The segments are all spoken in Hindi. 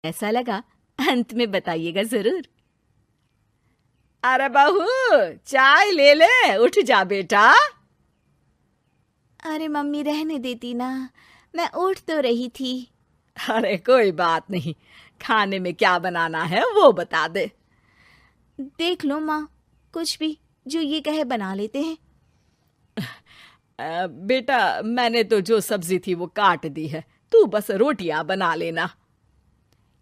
ऐसा लगा अंत में बताइएगा जरूर। अरे बहू, चाय ले ले, उठ जा बेटा। अरे मम्मी रहने देती ना, मैं उठ तो रही थी। अरे कोई बात नहीं, खाने में क्या बनाना है वो बता दे। देख लो माँ, कुछ भी जो ये कहे बना लेते हैं। बेटा, मैंने तो जो सब्जी थी वो काट दी है, तू बस रोटियां बना लेना।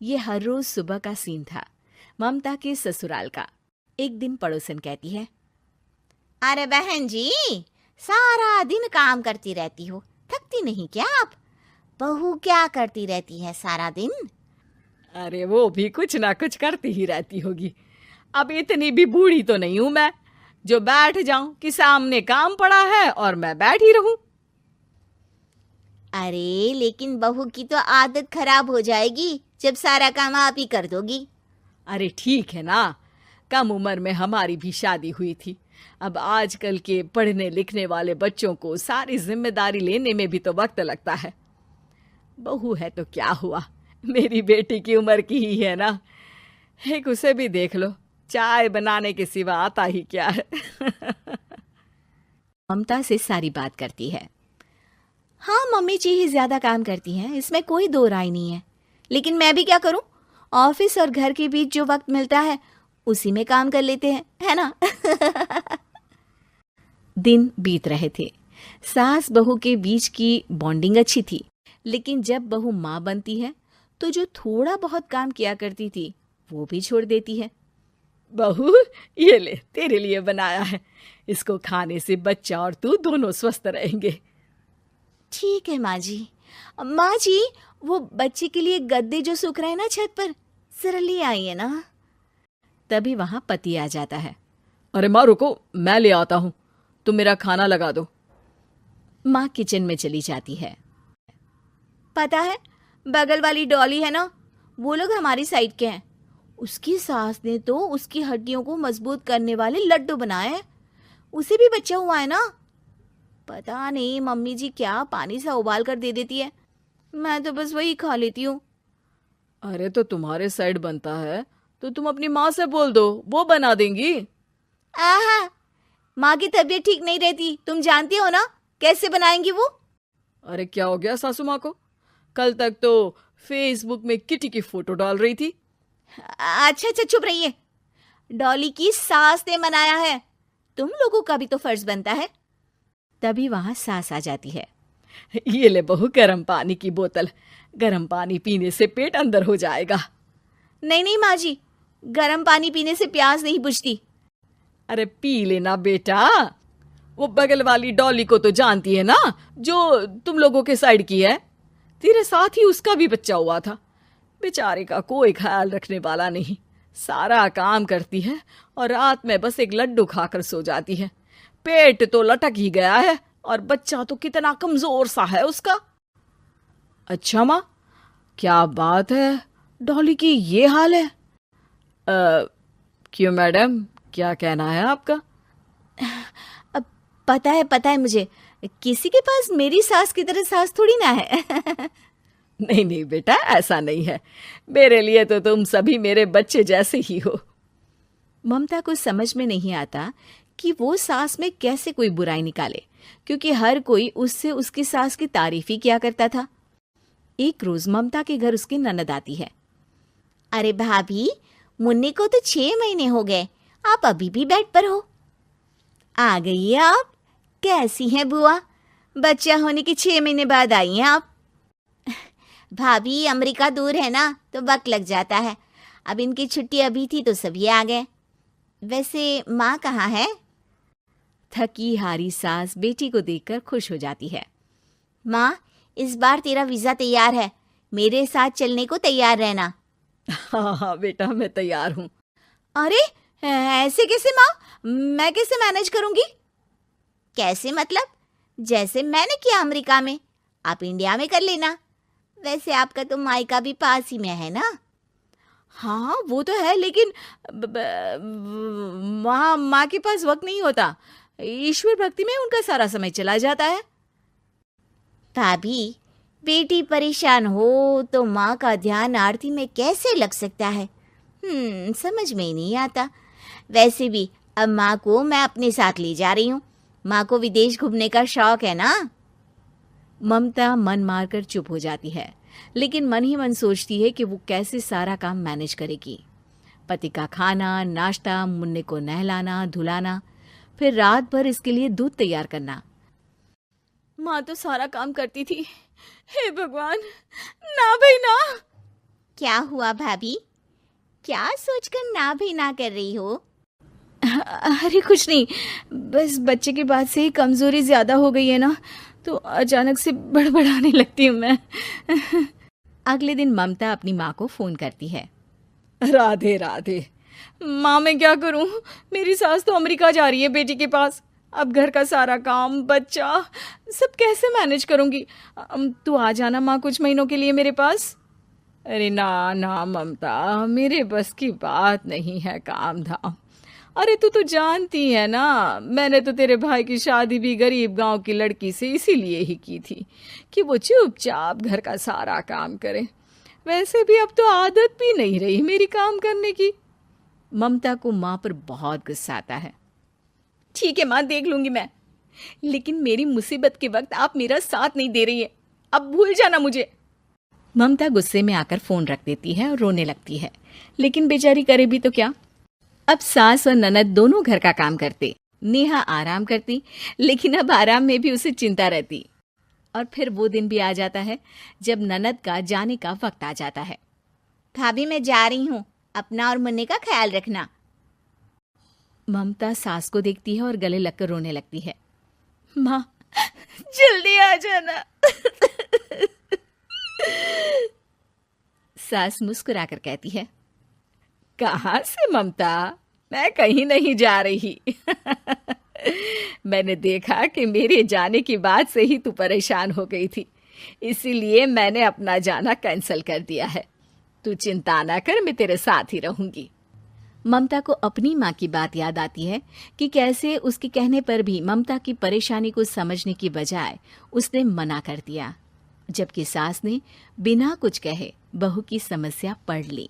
ये हर रोज सुबह का सीन था ममता के ससुराल का। एक दिन पड़ोसन कहती है, अरे बहन जी, सारा दिन काम करती रहती हो, थकती नहीं क्या आप? बहू क्या करती रहती है सारा दिन? अरे वो भी कुछ ना कुछ करती ही रहती होगी। अब इतनी भी बूढ़ी तो नहीं हूं मैं जो बैठ जाऊं कि सामने काम पड़ा है और मैं बैठी रहूं। अरे लेकिन बहू की तो आदत खराब हो जाएगी जब सारा काम आप ही कर दोगी। अरे ठीक है ना, कम उम्र में हमारी भी शादी हुई थी। अब आजकल के पढ़ने लिखने वाले बच्चों को सारी जिम्मेदारी लेने में भी तो वक्त लगता है। बहू है तो क्या हुआ, मेरी बेटी की उम्र की ही है ना। एक उसे भी देख लो, चाय बनाने के सिवा आता ही क्या है। ममता से सारी बात करती है। हाँ, मम्मी जी ही ज्यादा काम करती हैं, इसमें कोई दो राय नहीं है। लेकिन मैं भी क्या करूं, ऑफिस और घर के बीच जो वक्त मिलता है उसी में काम कर लेते हैं, है ना। दिन बीत रहे थे। सास बहू के बीच की बॉन्डिंग अच्छी थी, लेकिन जब बहू माँ बनती है तो जो थोड़ा बहुत काम किया करती थी वो भी छोड़ देती है। बहू, ये ले, तेरे लिए बनाया है। इसको खाने से बच्चा और तू दोनों स्वस्थ रहेंगे। ठीक है माँ जी। माँ जी, वो बच्चे के लिए गद्दे जो सूख रहे हैं ना छत पर, जरा ले आइए ना। तभी वहां पति आ जाता है। अरे माँ रुको, मैं ले आता हूँ, तुम मेरा खाना लगा दो। माँ किचन में चली जाती है। पता है, बगल वाली डॉली है ना, वो लोग हमारी साइड के हैं। उसकी सास ने तो उसकी हड्डियों को मजबूत करने वाले लड्डू बनाए हैं। उसे भी बच्चा हुआ है ना। पता नहीं मम्मी जी क्या पानी सा उबाल कर दे देती है, मैं तो बस वही खा लेती हूँ। अरे तो तुम्हारे साइड बनता है तो तुम अपनी माँ से बोल दो, वो बना देंगी। आहा, माँ की तबीयत ठीक नहीं रहती, तुम जानती हो ना, कैसे बनाएंगी वो। अरे क्या हो गया सासू माँ को? कल तक तो फेसबुक में किटी की फोटो डाल रही थी। अच्छा अच्छा, चुप रहिए। डॉली की सास ने मनाया है, तुम लोगों का भी तो फर्ज बनता है। तभी वहां सास आ जाती है। ये ले बहू, गर्म पानी की बोतल, गर्म पानी पीने से पेट अंदर हो जाएगा। नहीं नहीं माँ जी, गर्म पानी पीने से प्यास नहीं बुझती। अरे पी लेना बेटा। वो बगल वाली डॉली को तो जानती है ना, जो तुम लोगों के साइड की है। तेरे साथ ही उसका भी बच्चा हुआ था। बेचारे का कोई ख्याल रखने वाला नहीं, सारा काम करती है और रात में बस एक लड्डू खाकर सो जाती है। पेट तो लटक ही गया है और बच्चा तो कितना कमजोर सा है उसका। अच्छा माँ, क्या बात है, डॉली की ये हाल है? क्यों मैडम, क्या कहना है आपका? अब पता है मुझे, किसी के पास मेरी सास की तरह सास थोड़ी ना है। नहीं नहीं बेटा, ऐसा नहीं है। मेरे लिए तो तुम सभी मेरे बच्चे जैसे ही हो। ममता को समझ में नहीं आता कि वो सास में कैसे कोई बुराई निकाले, क्योंकि हर कोई उससे उसकी सास की तारीफ ही किया करता था। एक रोज ममता के घर उसकी ननद आती है। अरे भाभी, मुन्नी को तो 6 महीने हो गए, आप अभी भी बेड पर हो। आ गई है आप? कैसी हैं बुआ? बच्चा होने के 6 महीने बाद आई हैं आप। भाभी, अमेरिका दूर है ना, तो वक्त लग जाता है। अब इनकी छुट्टी अभी थी तो सभी आ गए। वैसे माँ कहाँ है? थकी हारी सास बेटी को देखकर खुश हो जाती है। माँ, इस बार तेरा वीजा तैयार है, मेरे साथ चलने को तैयार रहना। हाँ हाँ बेटा, मैं तैयार हूँ। अरे ऐसे कैसे माँ, मैं कैसे मैनेज करूंगी? कैसे मतलब? जैसे मैंने किया अमेरिका में, आप इंडिया में कर लेना। वैसे आपका तो मायका भी पास ही में है ना। हाँ वो तो है, लेकिन वहाँ माँ के पास वक्त नहीं होता। ईश्वर भक्ति में उनका सारा समय चला जाता है। भाभी, बेटी परेशान हो तो माँ का ध्यान आरती में कैसे लग सकता है? समझ में ही नहीं आता। वैसे भी अब माँ को मैं अपने साथ ले जा रही हूँ। माँ को विदेश घूमने का शौक है ना। ममता मन मारकर चुप हो जाती है, लेकिन मन ही मन सोचती है कि वो कैसे सारा काम मैनेज करेगी। पति का खाना, नाश्ता, मुन्ने को नहलाना, धुलाना, फिर रात भर इसके लिए दूध तैयार करना। माँ तो सारा काम करती थी। हे भगवान, ना भाई ना। क्या हुआ भाभी? क्या सोचकर ना भी ना कर रही हो? अरे कुछ नहीं, बस बच्चे के बाद से ही कमजोरी ज्यादा हो गई है ना, तो अचानक से बड़बड़ाने लगती हूँ मैं। अगले दिन ममता अपनी माँ को फोन करती है। राधे राधे। माँ मैं क्या करूँ, मेरी सास तो अमेरिका जा रही है बेटी के पास। अब घर का सारा काम, बच्चा, सब कैसे मैनेज करूँगी। तू आ जाना माँ कुछ महीनों के लिए मेरे पास। अरे ना ना ममता, मेरे बस की बात नहीं है काम धाम। अरे तू तो जानती है ना, मैंने तो तेरे भाई की शादी भी गरीब गांव की लड़की से इसीलिए ही की थी कि वो चुपचाप घर का सारा काम करे। वैसे भी अब तो आदत भी नहीं रही मेरी काम करने की। ममता को माँ पर बहुत गुस्सा आता है। ठीक है माँ, देख लूंगी मैं, लेकिन मेरी मुसीबत के वक्त आप मेरा साथ नहीं दे रही है। अब भूल जाना मुझे। ममता गुस्से में आकर फोन रख देती है और रोने लगती है, लेकिन बेचारी करे भी तो क्या। अब सास और ननद दोनों घर का काम करते, नेहा आराम करती, लेकिन अब आराम में भी उसे चिंता रहती। और फिर वो दिन भी आ जाता है जब ननद का जाने का वक्त आ जाता है। भाभी मैं जा रही हूँ, अपना और मुन्ने का ख्याल रखना। ममता सास को देखती है और गले लगकर रोने लगती है। माँ जल्दी आ जाना। सास मुस्कुराकर कहती है, कहाँ से ममता, मैं कहीं नहीं जा रही। मैंने देखा कि मेरे जाने की बात से ही तू परेशान हो गई थी, इसीलिए मैंने अपना जाना कैंसिल कर दिया है। तू चिंता ना कर, मैं तेरे साथ ही रहूंगी। ममता को अपनी माँ की बात याद आती है कि कैसे उसके कहने पर भी ममता की परेशानी को समझने की बजाय उसने मना कर दिया, जबकि सास ने बिना कुछ कहे बहू की समस्या पढ़ ली।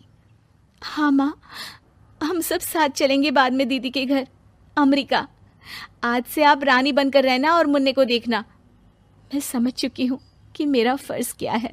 हाँ माँ, हम सब साथ चलेंगे बाद में दीदी के घर अमेरिका। आज से आप रानी बनकर रहना और मुन्ने को देखना। मैं समझ चुकी हूँ कि मेरा फर्ज क्या है।